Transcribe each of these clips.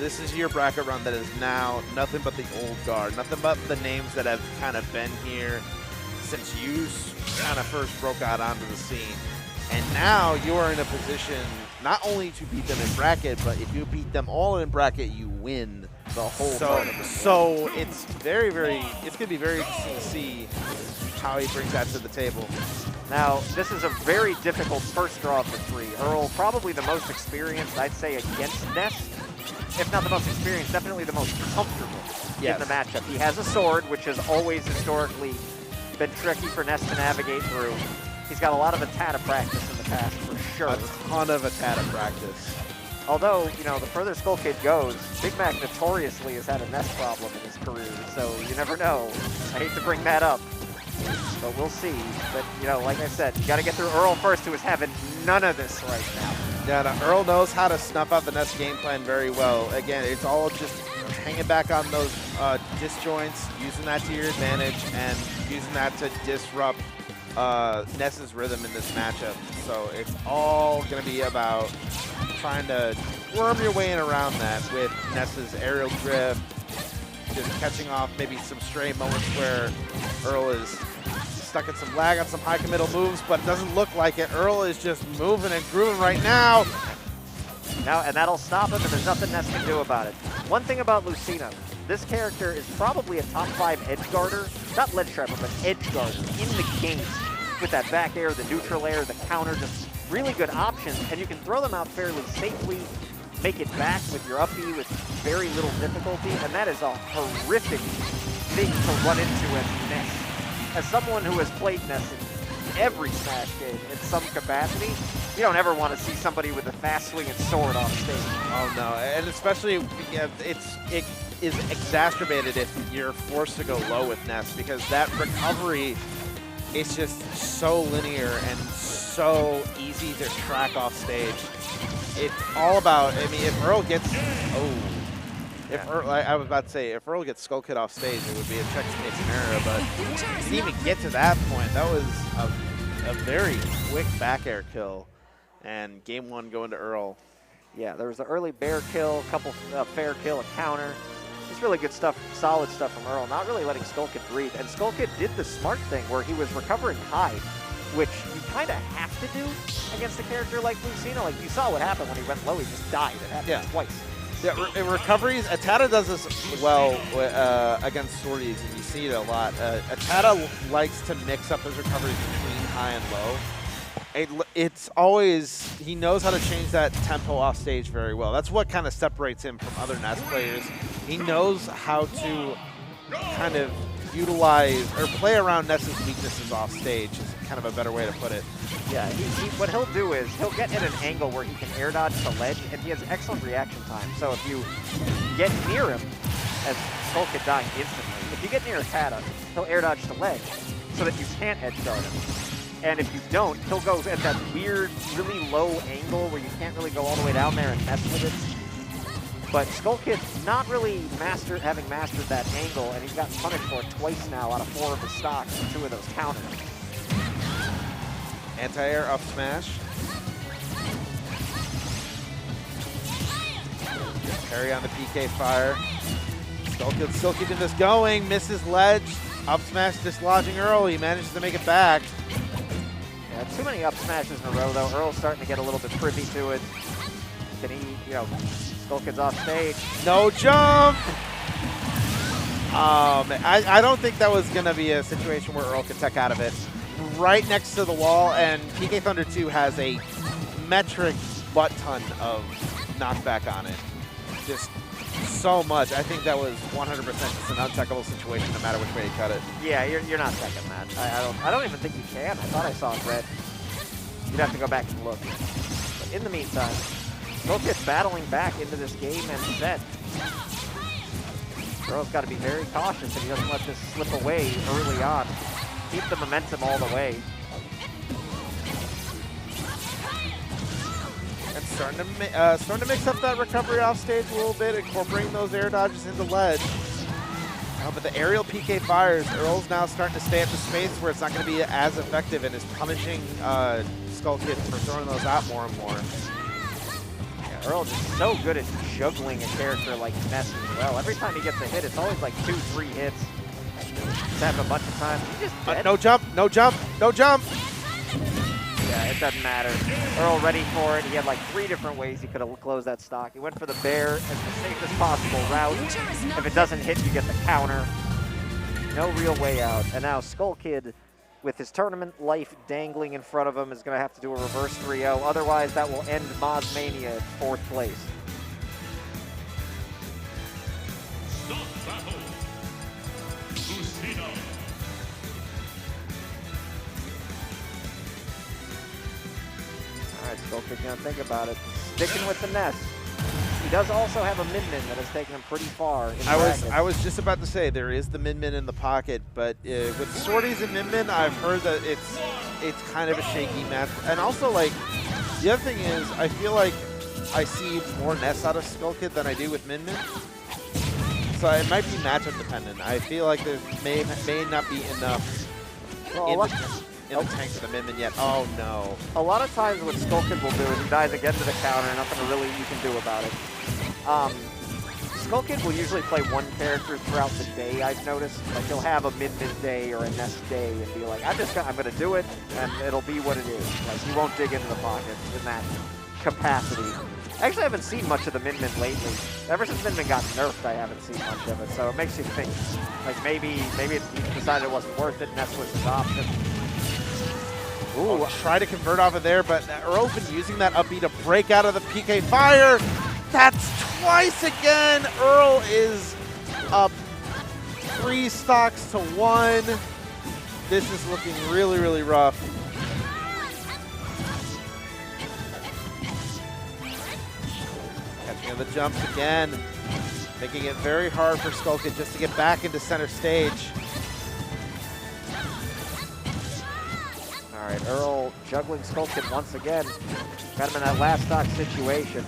This is your bracket run that is now nothing but the old guard, nothing but the names that have kind of been here since you kind of first broke out onto the scene. And now you are in a position not only to beat them in bracket, but if you beat them all in bracket, you win the whole tournament. So it's it's going to be very interesting to see how he brings that to the table. Now, this is a very difficult first draw of the three. Earl, probably the most experienced, I'd say, against Ness. If not the most experienced, definitely the most comfortable in the matchup. He has a sword, which has always historically been tricky for Ness to navigate through. He's got a lot of Atata practice in the past, for sure. A ton of Atata practice. Although, you know, the further Skokie goes, Big Mac notoriously has had a Ness problem in his career, so you never know. I hate to bring that up, but we'll see. But, you know, like I said, you got to get through Earl first, who is having none of this right now. Yeah, Earl knows how to snuff out the Ness game plan very well. Again, it's all just hanging back on those disjoints, using that to your advantage, and using that to disrupt Ness's rhythm in this matchup. So it's all going to be about trying to worm your way in around that with Ness's aerial drift, just catching off maybe some stray moments where Earl is stuck in some lag on some high committal moves, but it doesn't look like it. Earl is just moving and grooving right now. And that'll stop him, and there's nothing Ness can do about it. One thing about Lucina, this character is probably a top 5 edge guarder, not ledge trapper, but edge guarder in the game. With that back air, the neutral air, the counter, just really good options, and you can throw them out fairly safely, make it back with your up B with very little difficulty, and that is a horrific thing to run into as Ness. As someone who has played Ness in every Smash game in some capacity, you don't ever want to see somebody with a fast swinging sword on stage. Oh no, and especially it is exacerbated if you're forced to go low with Ness, because that recovery is just so linear and so easy to track off stage. It's all about, I mean, if Earl gets, I was about to say, if Earl gets skull kid off stage, it would be a checkmate scenario, but he didn't even get to that point. That was a very quick back air kill, and game one going to Earl. Yeah, there was an early bear kill, a couple fair kill, a counter. Just really good stuff, solid stuff from Earl, not really letting Skokie breathe. And Skokie did the smart thing where he was recovering high, which you kind of have to do against a character like Lucina. Like, you saw what happened when he went low, he just died. It happened twice. Yeah, in recoveries, Atata does this well against sorties, and you see it a lot. Atata likes to mix up his recoveries between high and low. It's always, he knows how to change that tempo off stage very well. That's what kind of separates him from other Ness players. He knows how to kind of utilize or play around Ness's weaknesses off stage is kind of a better way to put it. Yeah, what he'll do is he'll get in an angle where he can air dodge the ledge, and he has excellent reaction time. So if you get near him, as Skokie dying instantly, if you get near Atata, he'll air dodge the ledge so that you can't edge guard him. And if you don't, he'll go at that weird, really low angle where you can't really go all the way down there and mess with it. But Skokie not really having mastered that angle, and he's gotten punished for it twice now out of 4 of his stocks and 2 of those counters. Anti-air up smash. Parry on the PK fire. Skokie still keeping this going. Misses ledge. Up smash dislodging Earl. He manages to make it back. Yeah, too many up smashes in a row, though. Earl's starting to get a little bit privy to it. Can he, you know, Skokie's off stage. No jump! I don't think that was going to be a situation where Earl could tech out of it. Right next to the wall, and PK Thunder 2 has a metric butt ton of knockback on it. Just so much. I think that was 100% just an untechable situation no matter which way you cut it. Yeah, you're not teching that. I don't even think you can. I thought I saw it red. You'd have to go back and look. But in the meantime, Skokie's battling back into this game and set. Earl's got to be very cautious that he doesn't let this slip away early on. Keep the momentum all the way. And starting to mix up that recovery off stage a little bit, incorporating those air dodges into ledge. But the aerial PK fires, Earl's now starting to stay at the space where it's not going to be as effective and is punishing Skokie for throwing those out more and more. Yeah, Earl just so good at juggling a character like Ness as well. Every time he gets a hit, it's always like 2-3 hits. He's having a bunch of times. He just dead. No jump, no jump, no jump. Yeah, it doesn't matter. Earl ready for it. He had like 3 different ways he could have closed that stock. He went for the bear as the safest possible route. If it doesn't hit, you get the counter. No real way out. And now Skokie, with his tournament life dangling in front of him, is going to have to do a reverse 3-0. Otherwise, that will end Mozmania at 4th place. Stop battle. Lucina. All right, Skokie's going to think about it. Sticking with the Ness. He does also have a Min-Min that has taken him pretty far in brackets. I was just about to say there is the Min-Min in the pocket, but with Swordies and Min-Min, I've heard that it's kind of a shaky match. And also, like, the other thing is, I feel like I see more Ness out of Skokie than I do with Min-Min. So it might be matchup dependent. I feel like there may not be enough in the tank for the Min-Min yet. Oh no. A lot of times what Skokie will do is he dies again to the counter, nothing really you can do about it. Skokie will usually play one character throughout the day, I've noticed. Like he'll have a Min-Min day or a Ness day and be like, I'm gonna do it and it'll be what it is. Like he won't dig into the pocket in that capacity. Actually, I haven't seen much of the Min-Min lately. Ever since Min-Min got nerfed, I haven't seen much of it. So it makes you think, like maybe he decided it wasn't worth it, Ness was his option. Ooh, try to convert off of there, but Earl's been using that up B to break out of the PK fire. That's twice again. Earl is up 3 stocks to 1. This is looking really, really rough. Catching the jumps again, making it very hard for Skokie just to get back into center stage. All right, Earl juggling Skokie once again. Got him in that last stock situation.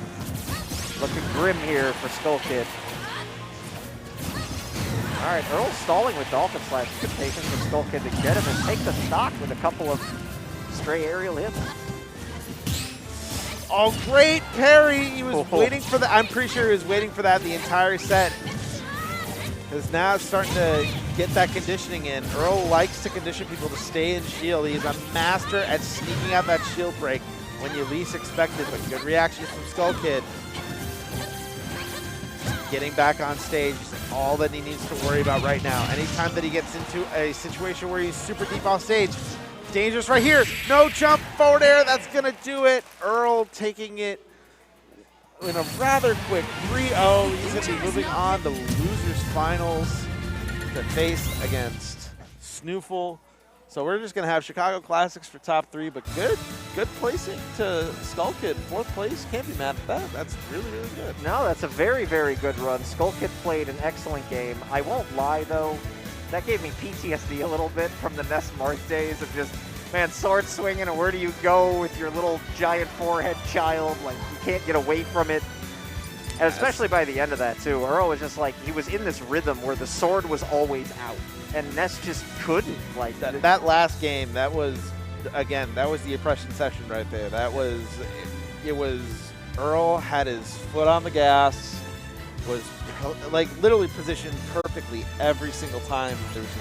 Looking grim here for Skokie. All right, Earl's stalling with Dolphin Slash. Good patience for Skokie to get him and take the stock with a couple of stray aerial hits. Oh, great parry. He was waiting for that. I'm pretty sure he was waiting for that the entire set. Because now it's starting to get that conditioning in. Earl likes to condition people to stay in shield. He's a master at sneaking out that shield break when you least expect it. But good reactions from Skokie. Getting back on stage is all that he needs to worry about right now. Anytime that he gets into a situation where he's super deep off stage, dangerous right here. No jump forward air. That's going to do it. Earl taking it in a rather quick 3-0. He's going to be moving on to losers finals to face against Snoofle. So we're just going to have Chicago Classics for top 3, but good placing to Skokie. 4th place, can't be mad at that. That's really, really good. No, that's a very, very good run. Skokie played an excellent game. I won't lie, though. That gave me PTSD a little bit from the Ness Marth days of just, man, sword swinging, and where do you go with your little giant forehead child? Like, you can't get away from it. And especially by the end of that, too. Earl was just like, he was in this rhythm where the sword was always out. And Ness just couldn't. Like that last game, that was, again, that was the oppression session right there. That was, it was, Earl had his foot on the gas, was like literally positioned perfectly every single time there was